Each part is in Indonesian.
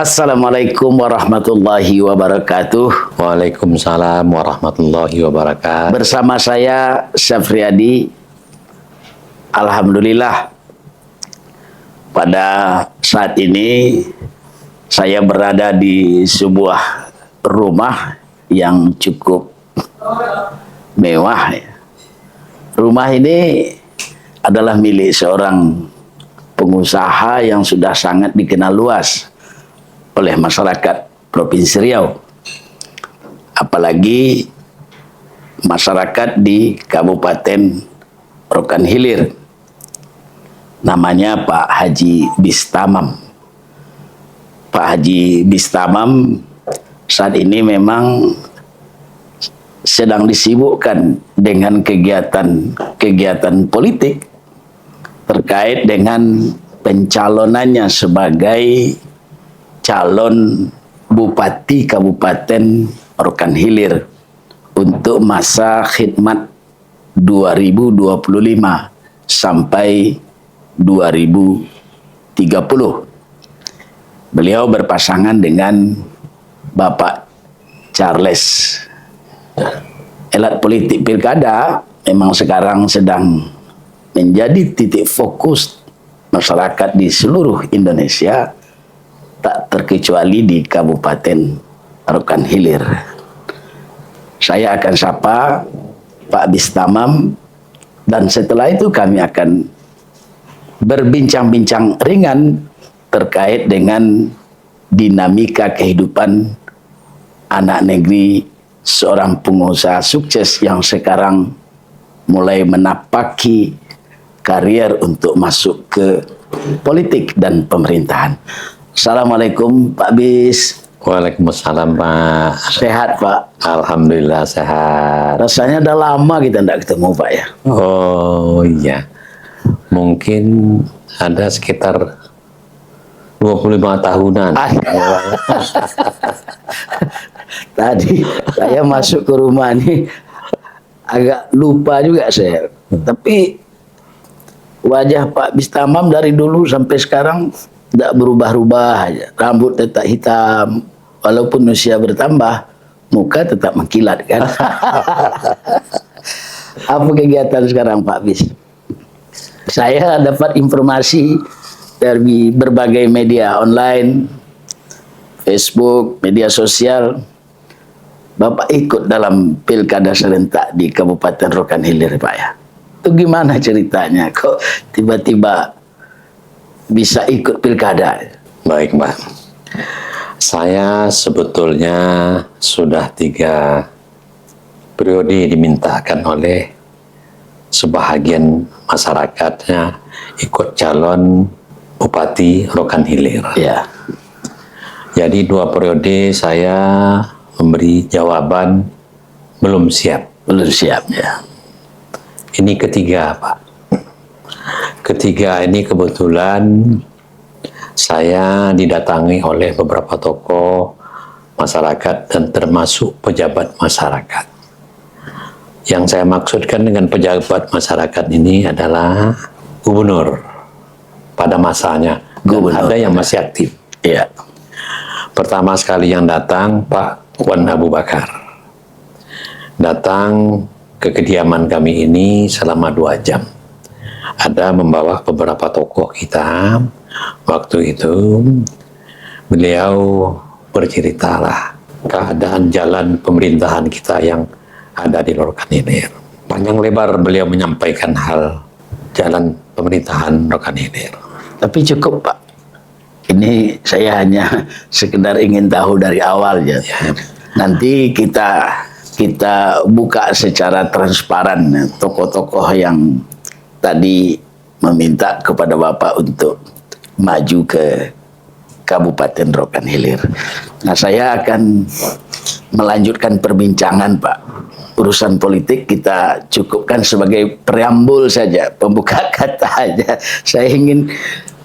Assalamualaikum warahmatullahi wabarakatuh. Waalaikumsalam warahmatullahi wabarakatuh. Bersama saya Syafriadi. Alhamdulillah pada saat ini saya berada di sebuah rumah yang cukup mewah. Rumah ini adalah milik seorang pengusaha yang sudah sangat dikenal luas oleh masyarakat Provinsi Riau, apalagi masyarakat di Kabupaten Rokan Hilir. Namanya Pak Haji Bistamam. Pak Haji Bistamam saat ini memang sedang disibukkan dengan kegiatan politik terkait dengan pencalonannya sebagai calon Bupati Kabupaten Rokan Hilir untuk masa khidmat 2025 sampai 2030. Beliau berpasangan dengan Bapak Charles. Elat politik pilkada memang sekarang sedang menjadi titik fokus masyarakat di seluruh Indonesia, tak terkecuali di Kabupaten Rokan Hilir. Saya akan sapa Pak Bistamam dan setelah itu kami akan berbincang-bincang ringan terkait dengan dinamika kehidupan anak negeri seorang pengusaha sukses yang sekarang mulai menapaki karier untuk masuk ke politik dan pemerintahan. Assalamualaikum Pak Bis. Waalaikumsalam Pak. Sehat Pak? Alhamdulillah sehat. Rasanya udah lama kita tidak ketemu Pak ya. Oh iya, mungkin ada sekitar 25 tahunan. Tadi saya masuk ke rumah ini agak lupa juga saya. Tapi wajah Pak Bistamam dari dulu sampai sekarang tidak berubah-ubah aja. Rambut tetap hitam, walaupun usia bertambah, muka tetap mengkilat kan. Apa kegiatan sekarang Pak Bis? Saya dapat informasi dari berbagai media online, Facebook, media sosial, Bapak ikut dalam pilkada serentak di Kabupaten Rokan Hilir Pak ya. Itu gimana ceritanya? Kok tiba-tiba bisa ikut pilkada? Baik Pak, saya sebetulnya sudah 3 periode dimintakan oleh sebahagian masyarakatnya ikut calon Bupati Rokan Hilir. Ya. Jadi 2 periode saya memberi jawaban belum siap. Belum siap ya. Ini ketiga Pak. Ketiga ini kebetulan saya didatangi oleh beberapa tokoh masyarakat dan termasuk pejabat masyarakat. Yang saya maksudkan dengan pejabat masyarakat ini adalah gubernur pada masanya. Gubernur. Ada yang masih aktif. Iya. Pertama sekali yang datang Pak Wan Abu Bakar. Datang ke kediaman kami ini selama 2 jam. Ada membawa beberapa tokoh kita. Waktu itu beliau berceritalah keadaan jalan pemerintahan kita yang ada di Rokan Hilir. Panjang lebar beliau menyampaikan hal jalan pemerintahan Rokan Hilir. Tapi cukup Pak. Ini saya hanya sekedar ingin tahu dari awal ya. Nanti kita buka secara transparan tokoh-tokoh yang tadi meminta kepada Bapak untuk maju ke Kabupaten Rokan Hilir. Nah, saya akan melanjutkan perbincangan Pak. Urusan politik kita cukupkan sebagai preambul saja, pembuka kata aja. Saya ingin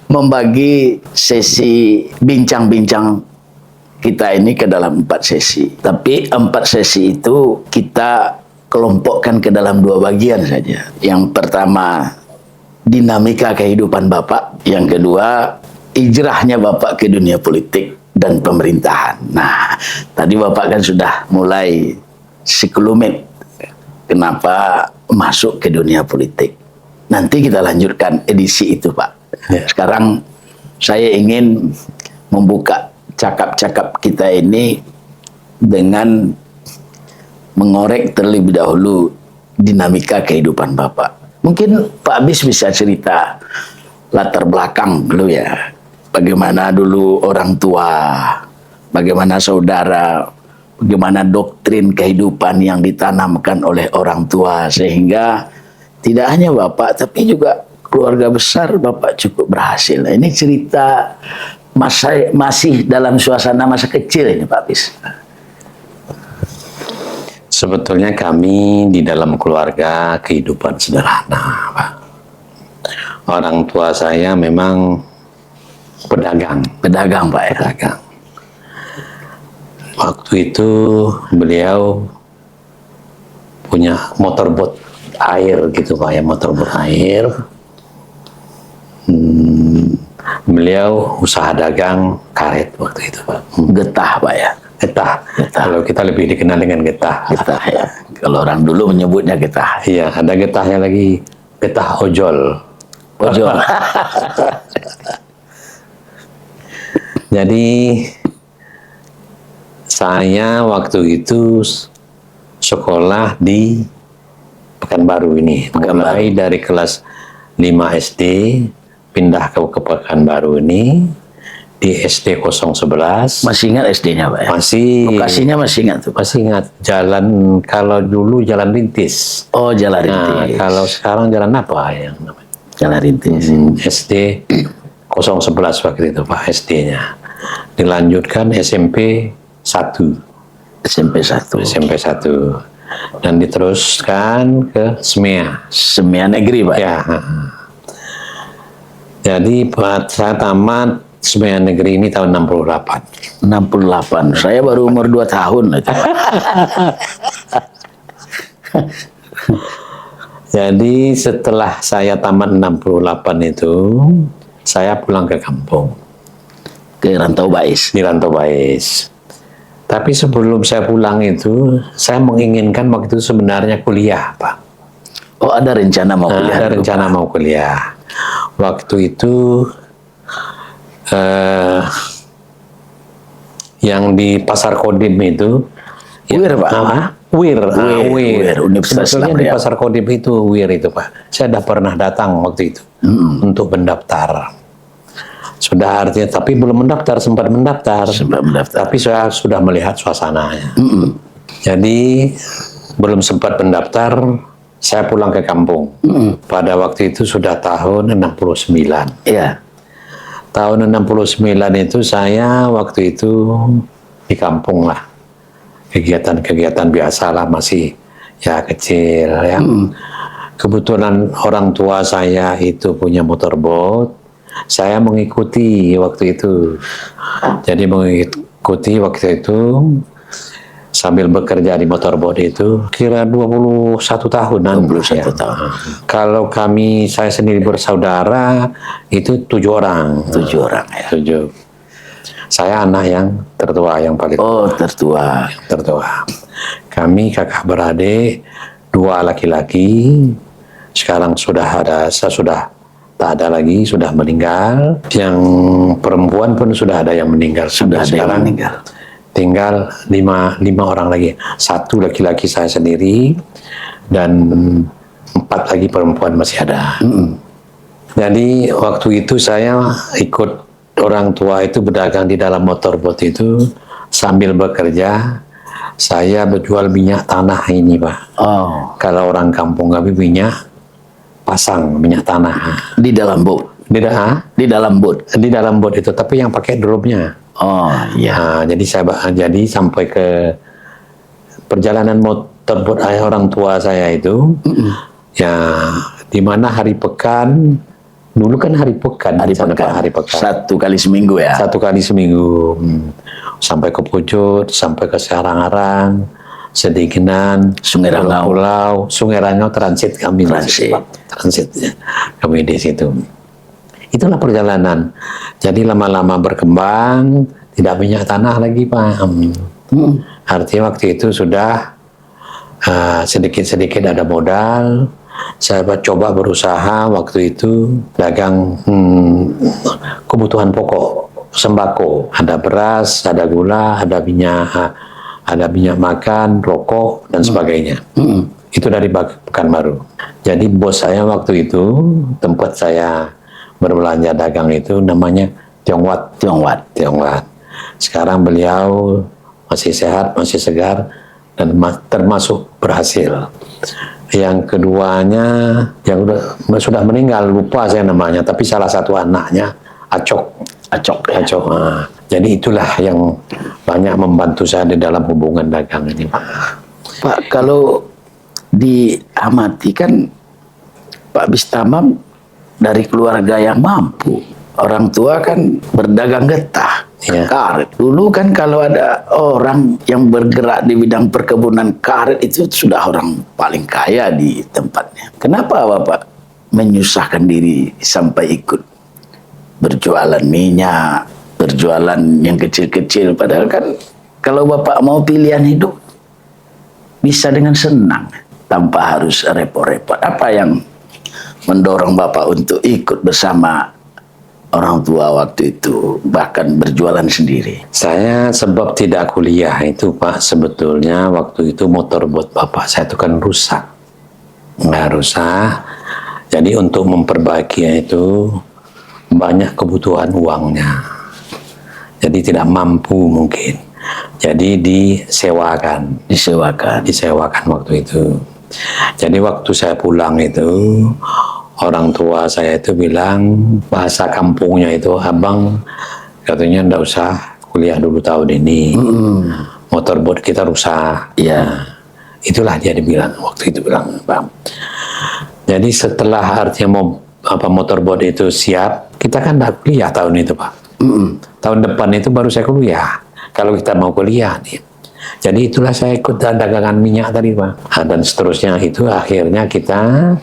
membagi sesi bincang-bincang kita ini ke dalam 4 sesi. Tapi 4 sesi itu kita kelompokkan ke dalam 2 bagian saja. Yang pertama, dinamika kehidupan Bapak. Yang kedua, hijrahnya Bapak ke dunia politik. dan pemerintahan. Nah, tadi Bapak kan sudah mulai sekelumit kenapa masuk ke dunia politik. Nanti kita lanjutkan edisi itu, Pak. Ya. Sekarang saya ingin membuka cakap-cakap kita ini dengan mengorek terlebih dahulu dinamika kehidupan Bapak. Mungkin Pak Bis bisa cerita latar belakang dulu ya. Bagaimana dulu orang tua, bagaimana saudara, bagaimana doktrin kehidupan yang ditanamkan oleh orang tua, sehingga tidak hanya Bapak tapi juga keluarga besar Bapak cukup berhasil. Nah, ini cerita masih dalam suasana masa kecil ini Pak Bis. Sebetulnya kami di dalam keluarga kehidupan sederhana, Pak. Orang tua saya memang pedagang, Pak ya. pedagang. Waktu itu beliau punya motorbot air gitu Pak ya, motorbot air. Beliau usaha dagang karet waktu itu Pak. Getah Pak ya. Getah. Kalau kita lebih dikenal dengan getah. Getah ya. Kalau orang dulu menyebutnya getah. Iya, ada getahnya lagi, getah ojol. Ojol. Jadi saya waktu itu sekolah di Pekanbaru ini. Mulai dari kelas 5 SD pindah ke Pekanbaru ini di SD 011. Masih ingat SD-nya Pak ya? Masih. Lokasinya masih ingat tuh Pak? Masih ingat. Jalan, kalau dulu Jalan Rintis. Oh, Jalan Nah, Rintis. kalau sekarang jalan apa yang namanya? Jalan Rintis. SD 011 waktu itu Pak SD-nya. Dilanjutkan SMP 1. SMP 1. SMP 1. Dan diteruskan ke SMEA. SMEA Negeri Pak? Ya. Jadi saya tamat SMEA Negeri ini tahun 68. 68. Saya baru umur 2 tahun itu. Jadi setelah saya tamat 68 itu, saya pulang ke kampung. Ke Rantau Bais. Di Rantau Bais. Tapi sebelum saya pulang itu, saya menginginkan waktu itu sebenarnya kuliah, Pak. Oh, ada rencana mau kuliah? Ada rencana mau kuliah. Waktu itu yang di Pasar Kodim itu, WIR Pak? WIR. WIR, Universitas Sebetulnya Islam di Riau. Pasar Kodim itu WIR itu Pak. Saya sudah pernah datang waktu itu untuk mendaftar. Sudah artinya, tapi belum mendaftar, sempat mendaftar. Sempat mendaftar. Tapi saya sudah melihat suasananya. Jadi belum sempat mendaftar, saya pulang ke kampung. Pada waktu itu sudah tahun 69. Iya. Tahun 69 itu saya waktu itu di kampung lah. Kegiatan-kegiatan biasa lah, masih ya kecil ya. Kebetulan orang tua saya itu punya motorbot. Saya mengikuti waktu itu. Jadi mengikuti waktu itu sambil bekerja di motorbot itu kira 21 tahunan. 21 ya. tahun. Kalau saya sendiri bersaudara itu 7 orang. 7 orang ya. 7. Saya anak yang tertua, yang paling Oh, tertua. tertua. Kami kakak beradik, 2 laki-laki. Sekarang saya sudah tak ada lagi, sudah meninggal. Yang perempuan pun sudah ada yang meninggal. Sudah ada yang sekarang meninggal. tinggal 5 orang lagi. 1 laki-laki saya sendiri dan 4 lagi perempuan masih ada. Jadi waktu itu saya ikut orang tua itu berdagang di dalam motorbot itu sambil bekerja. Saya berjual minyak tanah ini Pak. Oh, Kalau orang kampung kami minyak pasang, minyak tanah. di dalam bot. Di Di dalam bot. dalam bot itu, tapi yang pakai drumnya. Oh, iya. Nah, jadi sampai ke perjalanan motorbot ayah orang tua saya itu, ya di mana hari pekan, dulu kan hari pekan, Hari di sana, pekan. Pak, hari pekan. 1 kali seminggu ya. 1 kali seminggu. Sampai ke Pujut, sampai ke Sarang-Arang, Sedikinan, Sungai Rangau. Pulau, Sungai Rangau transit kami. Transit. Transit ya. Kami di situ. Itulah perjalanan. Jadi lama-lama berkembang, tidak punya tanah lagi Pak. Artinya waktu itu sudah sedikit-sedikit ada modal. Saya coba berusaha waktu itu dagang kebutuhan pokok sembako, ada beras, ada gula, ada minyak makan, rokok dan sebagainya. Itu dari Pekanbaru. Jadi bos saya waktu itu, tempat saya berbelanja dagang itu namanya Tiongwat. Sekarang beliau masih sehat, masih segar, dan termasuk berhasil. Yang keduanya yang sudah meninggal, lupa saya namanya, tapi salah satu anaknya Acok. Nah, jadi itulah yang banyak membantu saya di dalam hubungan dagang ini Pak. Pak, kalau diamati kan Pak Bistamam dari keluarga yang mampu. Orang tua kan berdagang getah, karet. Dulu kan kalau ada orang yang bergerak di bidang perkebunan karet itu sudah orang paling kaya di tempatnya. Kenapa Bapak menyusahkan diri sampai ikut berjualan minyak, berjualan yang kecil-kecil? Padahal kan kalau Bapak mau pilihan hidup bisa dengan senang tanpa harus repot-repot. Apa yang mendorong Bapak untuk ikut bersama orang tua waktu itu, bahkan berjualan sendiri? Saya sebab tidak kuliah itu Pak, sebetulnya waktu itu motorbot Bapak saya itu kan rusak. Jadi untuk memperbaikinya itu banyak kebutuhan uangnya. Jadi tidak mampu mungkin. Jadi disewakan waktu itu. Jadi waktu saya pulang itu, orang tua saya itu bilang, bahasa kampungnya itu, abang katanya ndak usah kuliah dulu tahun ini, motorbot kita rusak. Ya, itulah dia dibilang waktu itu bilang Bang. Jadi setelah artinya motorbot itu siap, kita kan ndak kuliah tahun itu Pak. Tahun depan itu baru saya kuliah. Kalau kita mau kuliah nih. Jadi itulah saya ikut dagangan minyak tadi Pak. Dan seterusnya itu akhirnya kita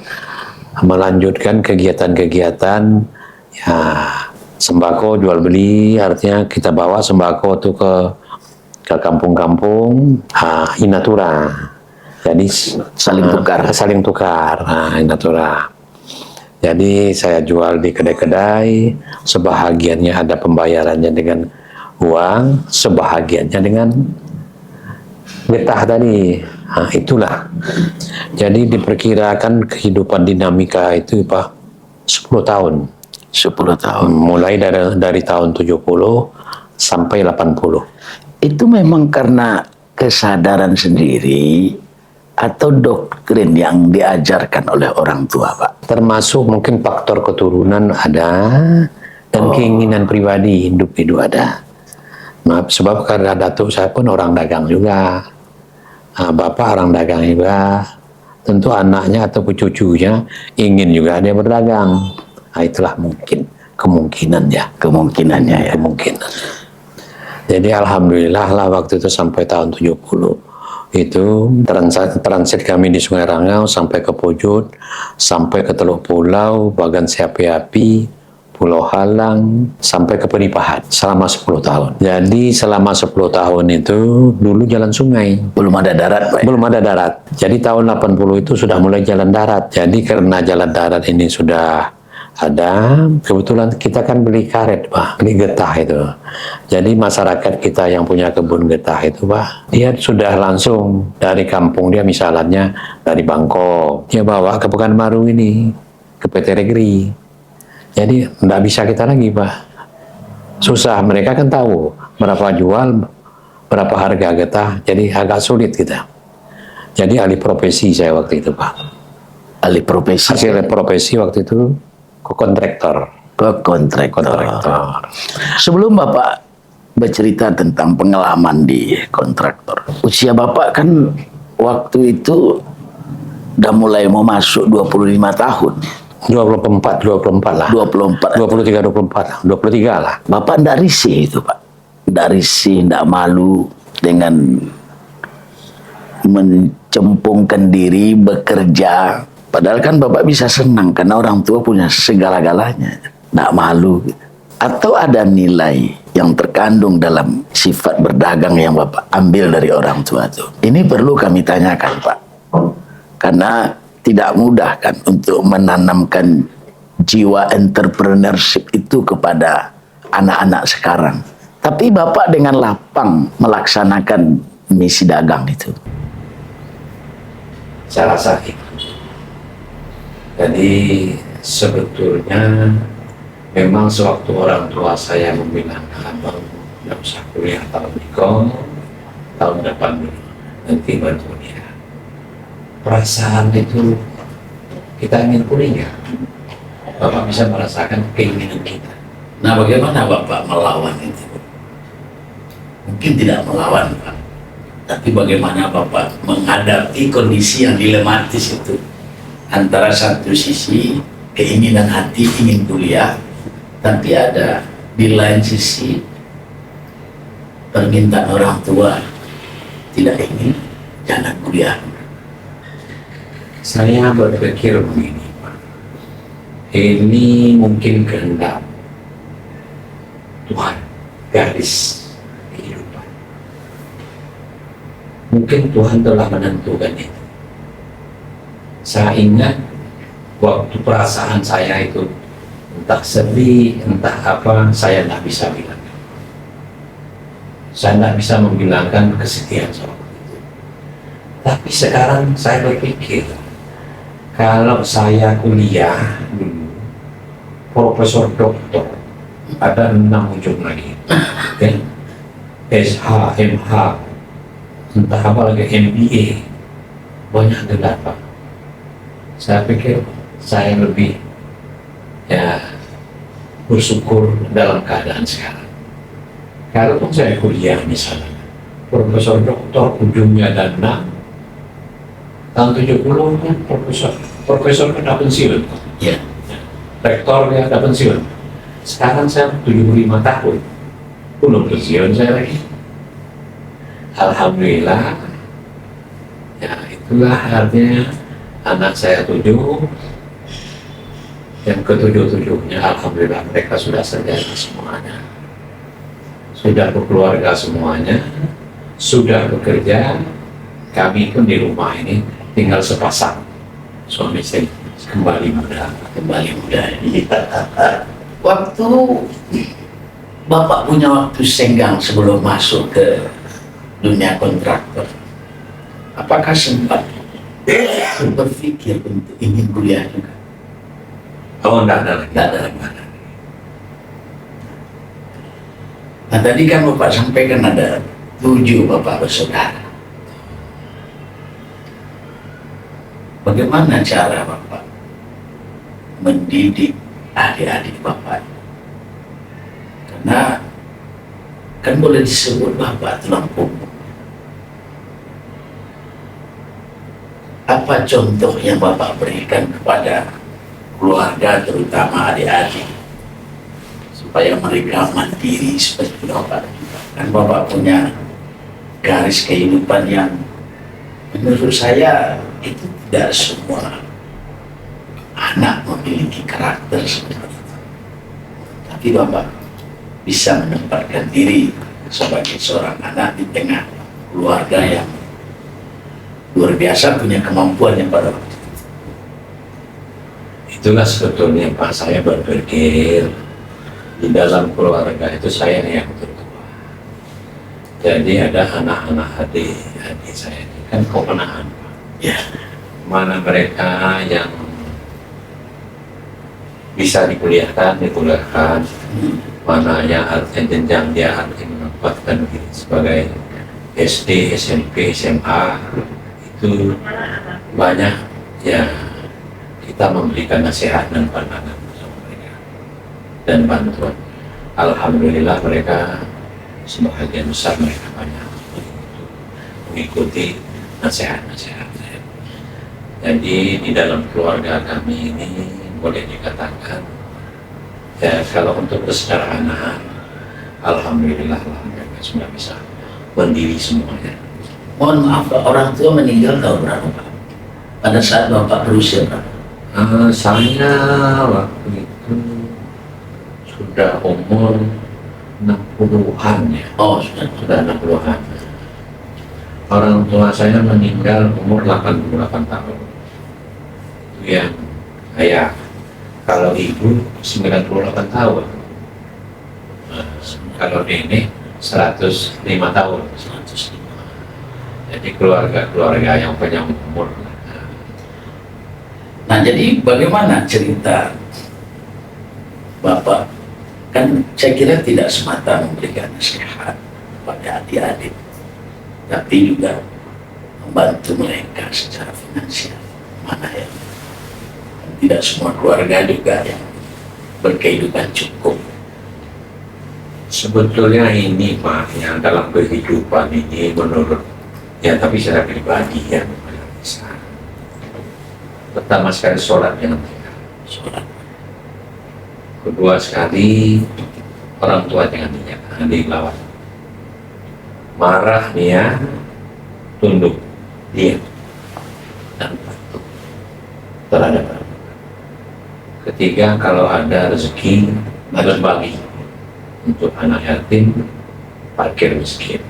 melanjutkan kegiatan-kegiatan ya, sembako jual beli, artinya kita bawa sembako tuh ke kampung-kampung Inatura. Jadi saling tukar Inatura. Jadi saya jual di kedai-kedai, sebahagiannya ada pembayarannya dengan uang, sebahagiannya dengan getah tadi. Nah, itulah. Jadi diperkirakan kehidupan dinamika itu Pak 10 tahun. 10 tahun. Mulai dari tahun 70 sampai 80. Itu memang karena kesadaran sendiri atau doktrin yang diajarkan oleh orang tua Pak? Termasuk mungkin faktor keturunan ada dan keinginan pribadi hidup itu ada. Maaf, sebab karena datuk saya pun orang dagang juga. Bapak orang dagang juga, tentu anaknya atau cucunya ingin juga dia berdagang. Itulah mungkin kemungkinannya ya. Jadi alhamdulillah lah waktu itu sampai tahun 70 itu transit kami di Sungai Rangau sampai ke Pujut, sampai ke Teluk Pulau, Bagan Siapi-api, Pulau Halang, sampai ke Penipahat selama 10 tahun. Jadi selama 10 tahun itu dulu jalan sungai. Belum ada darat Pak? Belum ada darat. Jadi tahun 80 itu sudah mulai jalan darat. Jadi karena jalan darat ini sudah ada, kebetulan kita kan beli karet Pak, beli getah itu. Jadi masyarakat kita yang punya kebun getah itu Pak, dia sudah langsung dari kampung dia misalnya dari Bangkok, dia bawa ke Pekanbaru ini, ke PT Regri. Jadi tidak bisa kita lagi Pak, susah. Mereka kan tahu berapa jual, berapa harga getah, jadi agak sulit kita. Jadi alih profesi saya waktu itu Pak. Alih profesi? Hasil profesi waktu itu ke kontraktor. Sebelum Bapak bercerita tentang pengalaman di kontraktor, usia Bapak kan waktu itu udah mulai mau masuk 25 tahun. 24 lah. 23 lah. Bapak ndak risih itu Pak? Ndak risih, ndak malu dengan mencempungkan diri bekerja? Padahal kan Bapak bisa senang karena orang tua punya segala-galanya. Nggak malu gitu. Atau ada nilai yang terkandung dalam sifat berdagang yang Bapak ambil dari orang tua itu? Ini perlu kami tanyakan, Pak. Karena tidak mudah kan untuk menanamkan jiwa entrepreneurship itu kepada anak-anak sekarang. Tapi Bapak dengan lapang melaksanakan misi dagang itu. Saya rasa itu. Jadi sebetulnya memang sewaktu orang tua saya membilang, abang tidak usah kuliah tahun tahun depan dulu, nanti baru kuliah. Perasaan itu kita ingin kuliah. Bapak bisa merasakan keinginan kita. Nah, bagaimana Bapak melawan itu? Mungkin tidak melawan, Pak. Tapi bagaimana Bapak menghadapi kondisi yang dilematis itu? Antara satu sisi keinginan hati ingin kuliah, tapi ada di lain sisi permintaan orang tua tidak ingin jangan kuliah. Saya berpikir begini, Pak. Ini mungkin kehendak Tuhan, garis kehidupan. Mungkin Tuhan telah menentukan itu. Saya ingat waktu perasaan saya itu entah sedih, entah apa, saya tidak bisa bilang. Saya tidak bisa membilangkan kesedihan soal itu. Tapi sekarang saya berpikir, kalau saya kuliah dulu, profesor doktor, ada 6 ujung lagi, okay? SH, MH, entah apa lagi, MBA, banyak gelar, Pak. Saya pikir saya lebih bersyukur dalam keadaan sekarang. Kalau saya kuliah misalnya, profesor doktor ujungnya ada 6, tahun 70 kan profesor kan ada pensiun. Ya. Rektor ya ada pensiun. Sekarang saya 75 tahun, belum pensiun saya lagi. Alhamdulillah, ya itulah artinya anak saya 7, yang ke-7-7-nya alhamdulillah mereka sudah sarjana semuanya, sudah berkeluarga semuanya, sudah bekerja. Kami pun di rumah ini tinggal sepasang, suami istri kembali muda. Waktu Bapak punya waktu senggang sebelum masuk ke dunia kontraktor, apakah sempat berpikir untuk ingin kuliah juga? Oh, enggak ada lagi. Nah, tadi kan Bapak sampaikan ada 7 Bapak bersaudara. Bagaimana cara Bapak mendidik adik-adik Bapak? Karena kan boleh disebut Bapak tulang punggung. Apa contoh yang Bapak berikan kepada keluarga, terutama adik-adik, supaya mereka mandiri seperti Bapak? Kan Bapak punya garis kehidupan yang menurut saya itu tidak semua anak memiliki karakter seperti itu. Tapi Bapak bisa menempatkan diri sebagai seorang anak di tengah keluarga yang luar biasa, punya kemampuan yang pada waktu itu. Itulah sebetulnya Pak, saya berpikir di dalam keluarga itu saya yang tertua. Jadi ada anak-anak adik saya ini kan keponakan, Pak. Ya. Mana mereka yang bisa dikuliahkan, mana yang artinya jenjang dia artinya menempatkan diri sebagai SD, SMP, SMA, itu banyak ya kita memberikan nasihat dan pandangan sama mereka dan bantuan. Alhamdulillah mereka sebagian besar mereka banyak mengikuti nasihat-nasihat saya. Jadi di dalam keluarga kami ini boleh dikatakan ya kalau untuk kesederhanaan alhamdulillah lah mereka sudah bisa mandiri semuanya. Mohon maaf Pak, orang tua meninggal tahun berapa Pak? Pada saat Bapak berusia berapa? Saya waktu itu sudah udah umur 60-an ya. Oh, Sudah 60-an. Orang tua saya meninggal umur 88 tahun. Itu yang ayah. Kalau ibu 98 tahun. Nah, kalau nenek 105 tahun. 105. Jadi keluarga-keluarga yang panjang umur. Nah, jadi bagaimana cerita Bapak? Kan saya kira tidak semata memberikan nasihat pada adik-adik, tapi juga membantu mereka secara finansial. Mana yang tidak semua keluarga juga yang berkehidupan cukup. Sebetulnya ini Pak, yang dalam kehidupan ini menurut ya, tapi secara pribadi ya, bisa. Pertama sekali sholat jangan tinggal. Sholat. Kedua sekali orang tua jangan dilawan. Marah nih ya, tunduk, diam, dan patuh terhadap orang. Ketiga, kalau ada rezeki berbagi untuk anak yatim, fakir miskin.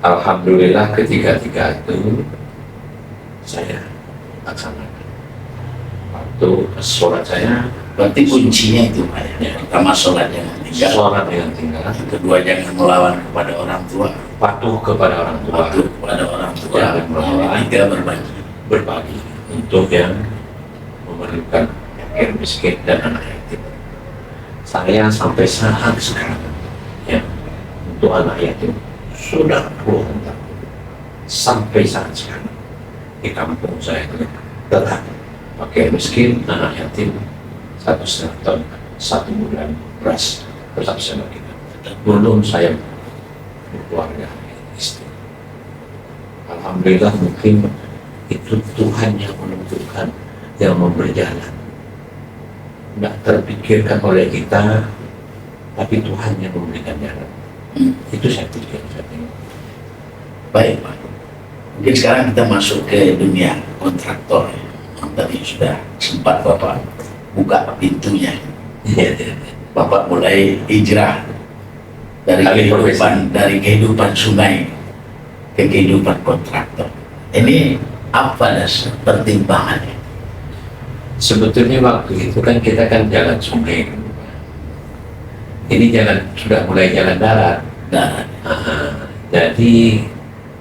Alhamdulillah ketiga-tiga itu saya laksanakan. Waktu sholat saya, Berarti kuncinya itu Pak ya. Pertama sholat jangan tinggal. sholat yang tinggal, Yang kedua jangan melawan kepada orang tua. patuh kepada orang tua, Patuh kepada orang tua. Jangan melawan. Yang ketiga berbagi. berbagi untuk yang memerlukan, fakir miskin dan anak yatim. Saya sampai saat sekarang ya, untuk anak yatim sudah puluhan tahun sampai saat sekarang di kampung saya itu tetap fakir miskin, anak yatim 1,5 ton 1 bulan beras tetap saya bagikan. Belum saya berkeluarga istri. Alhamdulillah mungkin itu Tuhan yang menentukan, yang memberi jalan. Tidak terpikirkan oleh kita, tapi Tuhan yang memberikan jalan. Itu saya pikir. Baik Pak. Mungkin sekarang kita masuk ke dunia kontraktor. Yang tadi sudah sempat Bapak buka pintunya. Bapak mulai hijrah dari kehidupan sungai ke kehidupan kontraktor. Ini apa dasar pertimbangannya? Sebetulnya waktu itu kan kita kan jalan sungai. Ini sudah mulai jalan darat. Darat. Jadi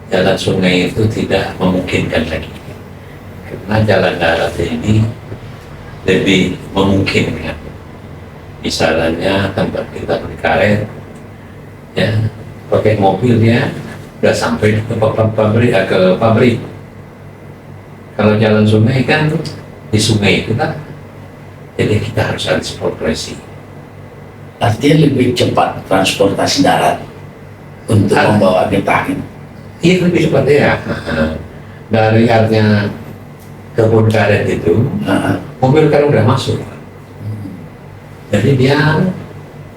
jalan sungai itu tidak memungkinkan lagi. Karena jalan darat ini lebih memungkinkan. Misalnya tempat kita beli karet, ya pakai mobil ya, udah sampai ke pabrik. Kalau jalan sungai kan di sungai itu kan, jadi kita harus progresi. Artinya lebih cepat transportasi darat untuk membawa getah ini. Iya lebih cepat ya. Dari artinya kebun karet itu, mobil kan udah masuk. Jadi dia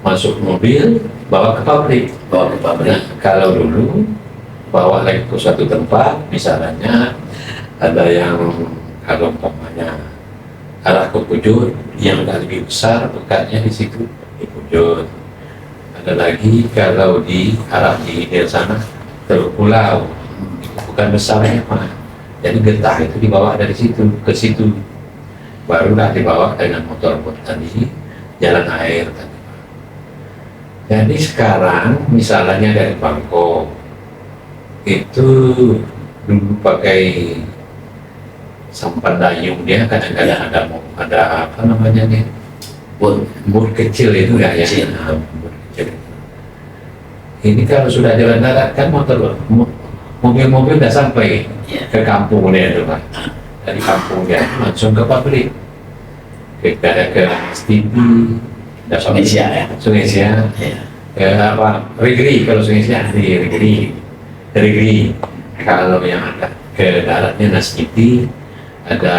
masuk mobil, bawa ke pabrik. Nah, kalau dulu bawa lagi ke suatu tempat, misalnya ada yang kalau umpamanya arah ke Pujut yang lebih besar, bekatnya di situ di Pujut. Ada lagi kalau di arah di sana Teluk Pulau, itu bukan besarnya Pak. Jadi getah itu dibawa dari situ ke situ, barulah dibawa dengan motor tadi jalan air tadi. Jadi sekarang misalnya dari Bangkok itu dulu pakai sampan dayung, dia kadang-kadang ada apa namanya nih, bot kecil itu ya, Kecil. bot kecil. Ini kalau sudah jalan darat kan mobil-mobil udah sampai ke kampungnya itu Pak. Dari kampungnya langsung ke pabrik. Kita ke STB, Sungai Siak ya. Sungai Siak, Rigri, kalau Sungai Siak di Rigri. Kalau yang ada ke daratnya Nasiti, ada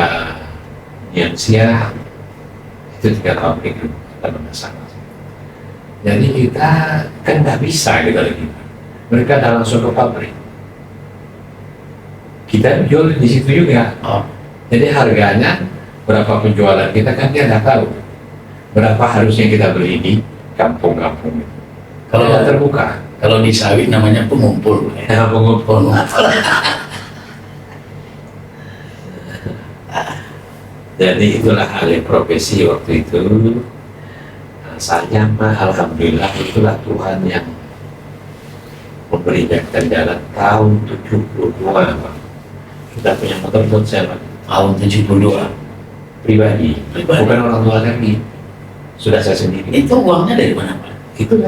Niansia, itu 3 pabrik kita masalah. Jadi kita kan nggak bisa gitu lagi. Mereka dah langsung ke pabrik. Kita jual di situ juga. Jadi harganya berapa penjualan kita kan dia nggak tahu. Berapa harusnya kita beli di kampung-kampung itu. Kalau Kalau terbuka, kalau di sawit namanya pengumpul. ya pengumpul. Jadi itulah alih profesi waktu itu. Nah, saya mah alhamdulillah itulah Tuhan yang memberikan jalan tahun 72 Pak. Kita punya motor buat saya Pak. Tahun 72. Pribadi, bukan orang tua lagi. Sudah saya sendiri. Itu uangnya dari mana, Pak? Itu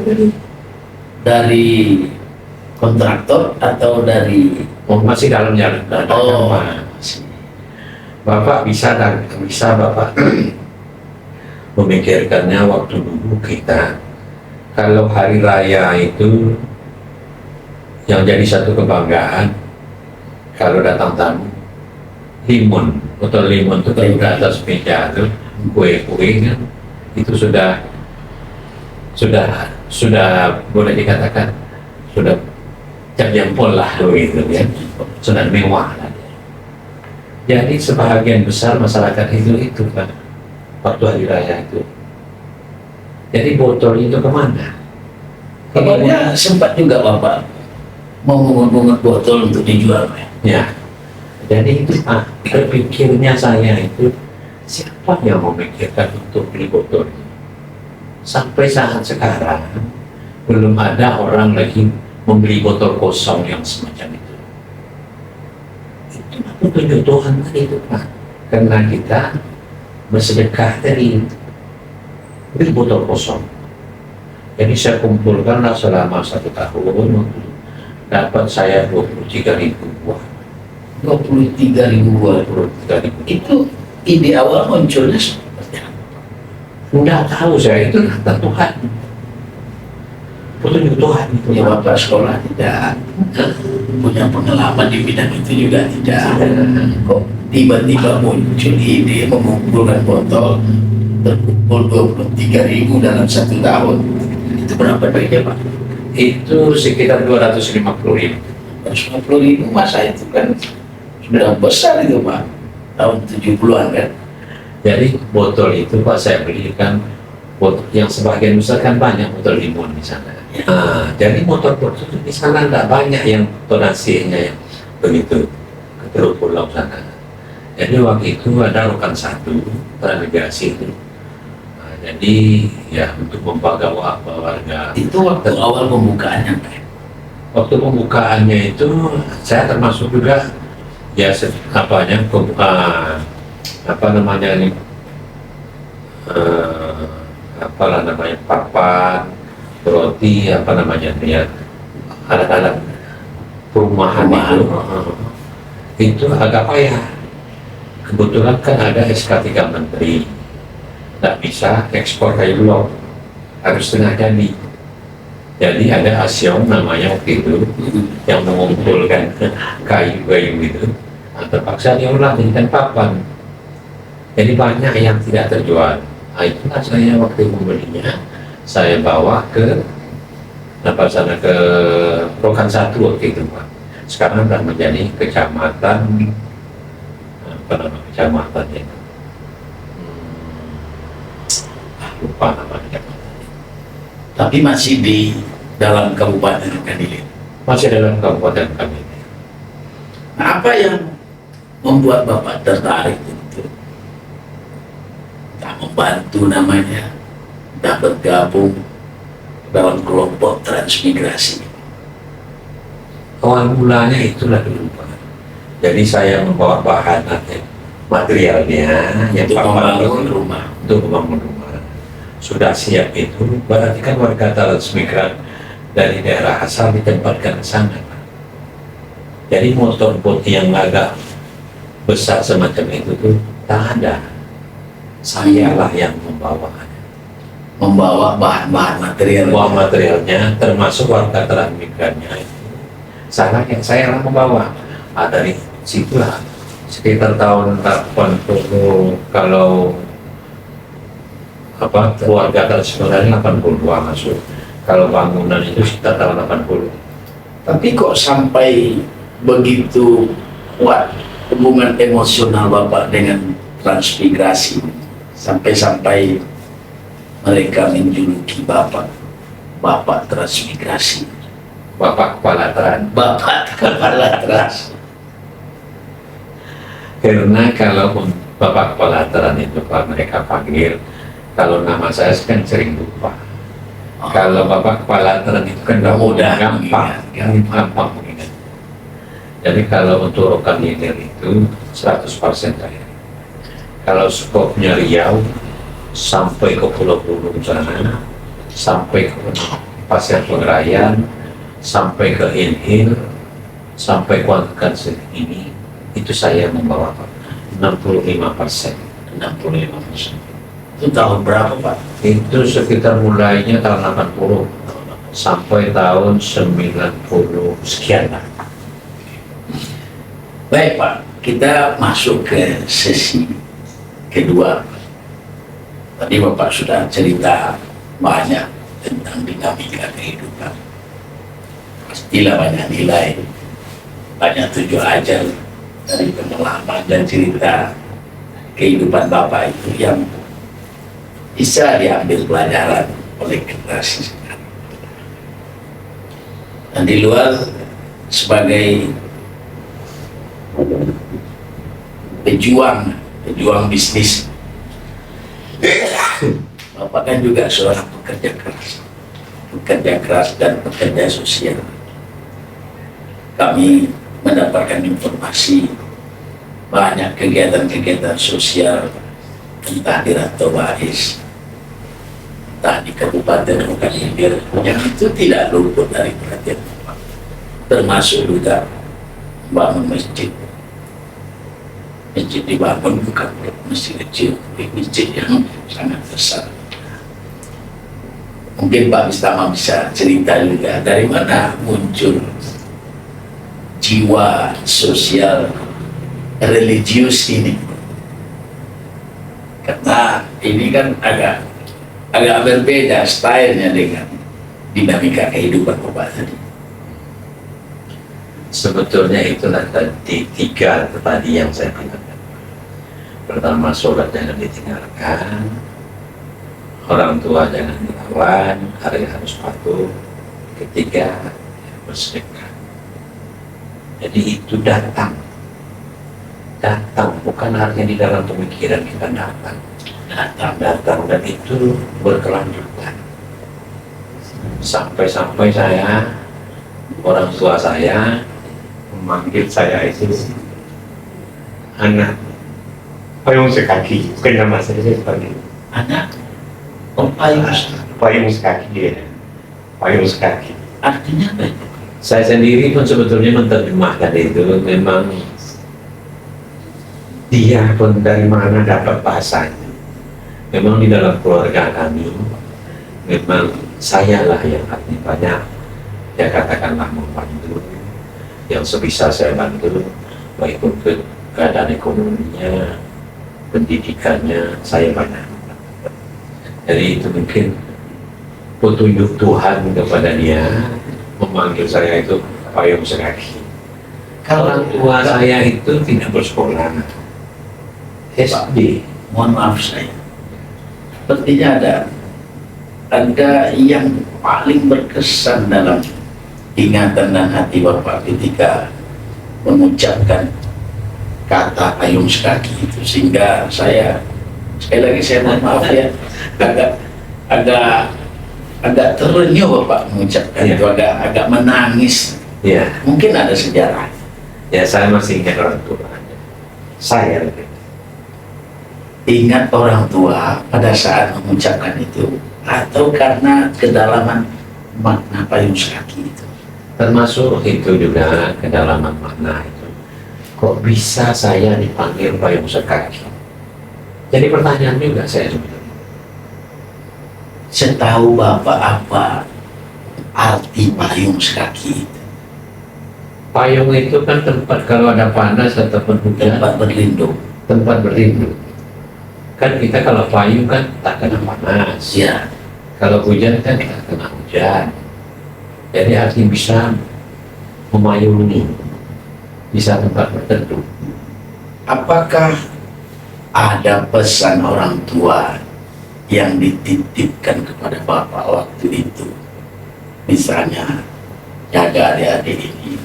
dari Kontraktor atau dari masih dalam jalan. Oh, Bapak bisa dan bisa Bapak memikirkannya waktu dulu kita kalau hari raya itu yang jadi satu kebanggaan kalau datang tamu limun atau limun itu kalau ke atas meja itu kue-kue kan itu sudah boleh dikatakan sudah cap jempol lah begitu ya, sudah mewah lah. Jadi sebahagian besar masyarakat itu kan waktu hari raya itu. Jadi botol itu kemana? kabarnya sempat juga Bapak mau mengungut botol untuk dijual, Pak. Ya. Jadi itu Pak, berpikirnya saya itu siapa yang memikirkan untuk beli botol ini? Sampai saat sekarang belum ada orang lagi membeli botol kosong yang semacam itu. Itu petunjuk Tuhan tadi itu Pak. Karena kita bersedekah dari beli botol kosong. Jadi saya kumpulkanlah selama 1 tahun dapat saya 23.000 buah. 23.000 buah. 23.000. Itu ide awal munculnya seperti apa? Nggak tahu saya itu kata Tuhan. Petunjuk Tuhan itu. Ya Bapak sekolah tidak punya pengalaman di bidang itu juga tidak. Kok tiba-tiba muncul ide mengumpulkan botol terkumpul 23.000 dalam 1 tahun. Itu berapa duitnya Pak? Itu sekitar 250.000. 150.000 masa itu kan sudah besar itu Pak. Tahun 70-an kan. Jadi botol itu Pak saya belikan botol yang sebagian besar kan banyak botol limun di sana. Nah, jadi motor-motor di sana tidak banyak yang tonasinya yang begitu ke Teluk Pulau sana. Jadi waktu itu ada rekan satu transmigrasi itu. Nah, jadi ya untuk membawa warga. Itu waktu awal pembukaannya Pak. Waktu pembukaannya itu saya termasuk juga ya apa namanya ini apalah namanya papan roti apa namanya ya alat-alat perumahan itu agak payah. Kebetulan kan ada SK 3 Menteri tidak bisa ekspor kayu blok harus setengah jadi. Jadi ada Asyong namanya waktu itu yang mengumpulkan kayu-kayu itu. Nah, terpaksa diolah jadikan papan. Jadi banyak yang tidak terjual. Nah, itulah saya waktu membelinya, saya bawa ke sana ke Rokan 1 waktu itu Pak. Sekarang sudah menjadi kecamatan apa nama kecamatannya? Lupa namanya. Tapi masih di dalam Kabupaten Kanilir. Masih dalam Kabupaten kami. Nah, apa yang membuat Bapak tertarik untuk tak membantu namanya, tak bergabung dalam kelompok transmigrasi? Awal mulanya itulah dulu Pak. Jadi saya membawa bahan materialnya yang Untuk papan membangun rumah. untuk membangun rumah. Sudah siap itu, berarti kan warga transmigran dari daerah asal ditempatkan ke sana Pak. Jadi motor bot yang agak besar semacam itu tuh tak ada. Sayalah yang Membawa bahan-bahan material. membawa materialnya, termasuk warga transmigrannya itu. Saya yang membawa. Nah, dari situlah sekitar tahun 80 kalau apa warga transmigran 82 masuk. Kalau bangunan itu sekitar tahun 80. Tapi kok sampai begitu kuat hubungan emosional Bapak dengan transmigrasi sampai-sampai mereka menjuluki Bapak transmigrasi, Bapak Kepala Tran. Bapak kepala trans. Karena kalau Bapak Kepala Tran itu kalau mereka panggil, kalau nama saya kan sering lupa. Kalau Bapak Kepala Tran itu kan Mudah gampang mengingat. Jadi kalau untuk Rokanhilir itu 100% saya. Kalau skopnya Riau sampai ke Pulau Bulung sana, sampai ke Pasir Pengrayan, sampai ke Inhil, sampai Kuantan ini, itu saya membawa Pak 65%. 65%. Itu tahun berapa Pak? Itu sekitar mulainya tahun 80 sampai tahun 90 sekian lah. Baik Pak, kita masuk ke sesi kedua. Tadi Bapak sudah cerita banyak tentang dinamika kehidupan. Pastilah banyak nilai, banyak tujuh ajar dari pengalaman dan cerita kehidupan Bapak itu yang bisa diambil pelajaran oleh generasi sekarang. Dan di luar sebagai pejuang bisnis, Bapak kan juga seorang pekerja keras dan pekerja sosial. Kami mendapatkan informasi banyak kegiatan-kegiatan sosial, entah di Rantau Bais, entah di Kabupaten Rokanhilir, yang itu tidak luput dari perhatian Bapak. Termasuk juga bangun masjid. Masjid dibangun bukan masjid kecil, tapi masjid yang sangat besar. Mungkin Pak Bistama bisa cerita juga dari mana muncul jiwa sosial religius ini. Karena ini kan agak berbeda stylenya dengan dinamika kehidupan Bapak tadi. Sebetulnya itulah tadi tiga tadi yang saya katakan. Pertama, sholat jangan ditinggalkan, orang tua jangan dilawan, harus patuh. Ketiga, bersedekah. Jadi itu datang, bukan hanya di dalam pemikiran kita datang, dan itu berkelanjutan. Sampai saya, orang tua saya memanggil saya itu anak payung sekaki, bukan nama saya panggil Anak payung sekaki dia, payung sekaki. artinya apa itu? Saya sendiri pun sebetulnya menerjemahkan itu, memang dia pun dari mana dapat bahasanya. Memang di dalam keluarga kami, memang saya lah yang artinya banyak, ya katakanlah membantu, yang sebisa saya bantu, baik untuk keadaan ekonominya, pendidikannya, saya banyak. Jadi itu mungkin petunjuk Tuhan kepada dia, memanggil saya itu payung sekaki. Orang tua saya itu tidak bersekolah, SD. Mohon maaf saya, sepertinya ada yang paling berkesan dalam ingatan dan hati Bapak ketika mengucapkan kata payung sekaki itu, sehingga saya sekali lagi saya mohon maaf ya, agak terenyuh Bapak mengucapkan itu, agak menangis. Ya, Mungkin ada sejarah. ya saya masih ingat orang tua. Saya Ingat orang tua pada saat mengucapkan itu, atau karena kedalaman makna payung sekaki itu? termasuk itu juga kedalaman makna itu. Kok bisa saya dipanggil payung sekaki? Jadi pertanyaan juga saya sebetulnya. Setahu Bapak apa arti payung sekaki itu? Payung itu kan tempat kalau ada panas ataupun hujan, Tempat berlindung. tempat berlindung. Kan kita kalau payung kan tak kena panas. Ya, Kalau hujan kan tak kena hujan. Jadi artinya bisa memayungi, bisa tempat berteduh. apakah ada pesan orang tua yang dititipkan kepada Bapak waktu itu. Misalnya, jaga adik-adik ini,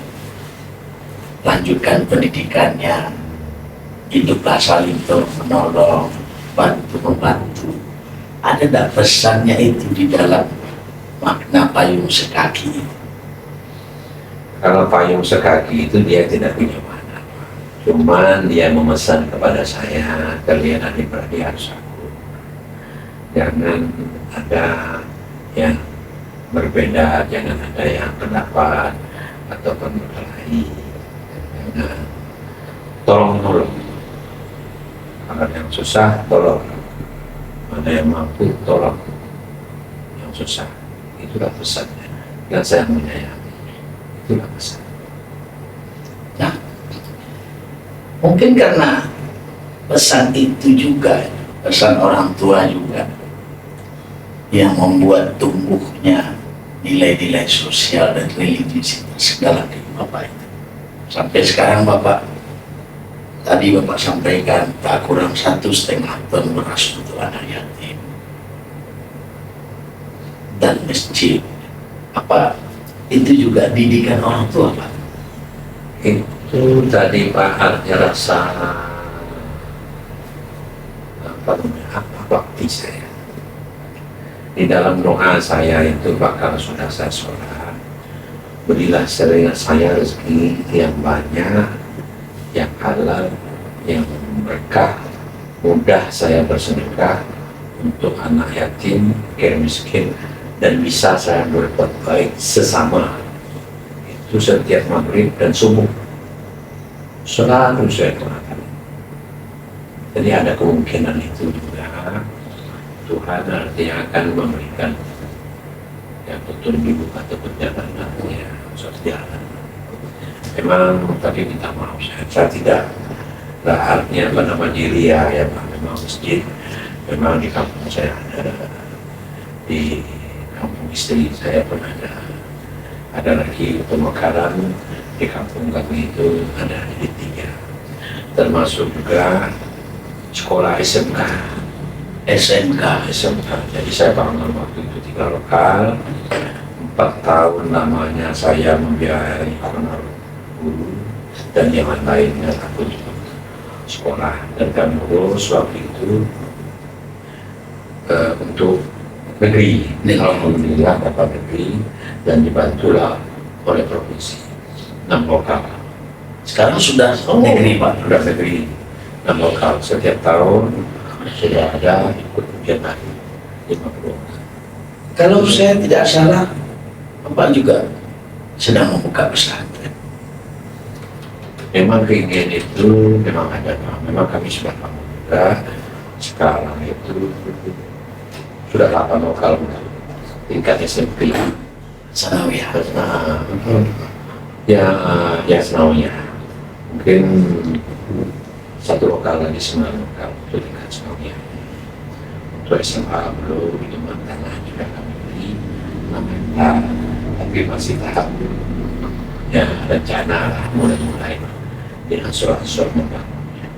lanjutkan pendidikannya, hiduplah saling menolong, bantu-membantu. Ada tak pesannya itu di dalam makna payung sekaki? Kalau payung sekaki itu dia tidak punya mana. Cuman dia memesan kepada saya, kalian adik-beradik harus aku. Jangan ada yang berbeda, jangan ada yang pendapat ataupun berkelahi. Jangan tolong-menolong. Kalau yang susah, tolong. Ada yang mampu, tolong. Yang susah, itulah pesannya. Dan saya menyayangi. Itulah pesan. Nah, mungkin karena pesan itu juga, pesan orang tua juga, yang membuat tumbuhnya nilai-nilai sosial dan religiusitas segala di Bapak itu. Sampai sekarang Bapak, tadi Bapak sampaikan tak kurang 1,5 ton beras untuk anak yatim dan masjid. Apa itu juga didikan orang tua, Pak? Itu tadi Pak artinya rasa apa bakti saya. Di dalam doa saya itu Pak, kalau sudah saya sholat, berilah saya rezeki yang banyak, yang halal, yang berkah, mudah saya bersedekah untuk anak yatim, fakir miskin, dan bisa saya berbuat baik sesama. Itu setiap maghrib dan subuh selalu saya doakan. Jadi ada kemungkinan itu juga Tuhan artinya akan memberikan yang petunjuk atau perjalanan ya suatu jalan. Memang tadi minta maaf saya tidak artinya apa namanya ria ya Pak. Memang masjid memang di kampung saya ada, di kampung istri saya pun ada lagi pemekaran di kampung kami itu ada di 3, termasuk juga sekolah SMK. Jadi saya bangun waktu itu 3 lokal, 4 tahun lamanya saya membiayai honor guru dan yang lainnya aku juga sekolah, dan kami urus waktu itu untuk negeri. Alhamdulillah dapat negeri dan dibantulah oleh provinsi 6 lokal. Sekarang sudah negeri, Pak? Sudah negeri 6 lokal. Setiap tahun sudah ada ikut ujian lagi 50 orang. Kalau saya tidak salah, Bapak juga sedang membuka pesantren. Memang keinginan itu memang ada, memang kami sudah membuka. Sekarang itu sudah 8 lokal tingkat SMP Sanawiyah. Nah, ya senawiyah. Mungkin 1 lokal lagi 9 lokal untuk tingkat senawiyah. Untuk SMA belum, Iman tanah juga kami beri 6 hektar, tapi masih tahap ya rencana lah, mulai dengan surat-surat membangunnya.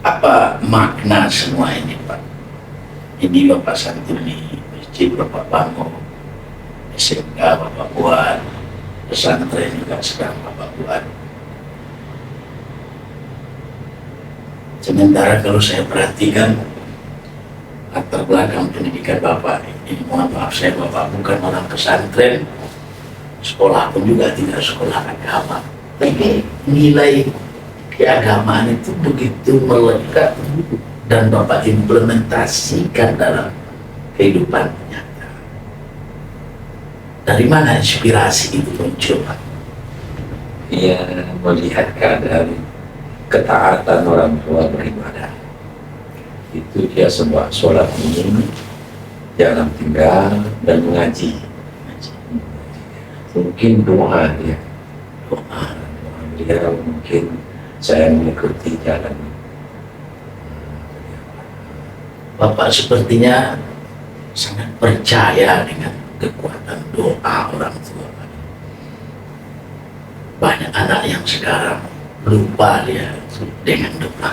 Apa makna semua ini, Pak? Ini Bapak santuni, masjid Bapak bangun, SMK Bapak buat, pesantren juga sedang Bapak buat. Sementara kalau saya perhatikan latar belakang pendidikan Bapak ini, mohon maaf saya Bapak bukan orang pesantren, sekolah pun juga tidak sekolah agama, tapi nilai keagamaan itu begitu melekat dan Bapak implementasikan dalam kehidupan nyata. Dari mana inspirasi itu muncul, Pak? Ia melihat keadaan ketaatan orang tua beribadah. Itu dia sebab sholat ini, jalan tinggal dan mengaji. Mungkin doa dia, doa beliau, mungkin saya mengikuti jalan. Bapak sepertinya sangat percaya dengan kekuatan doa orang tua. Banyak anak yang sekarang lupa dia dengan doa.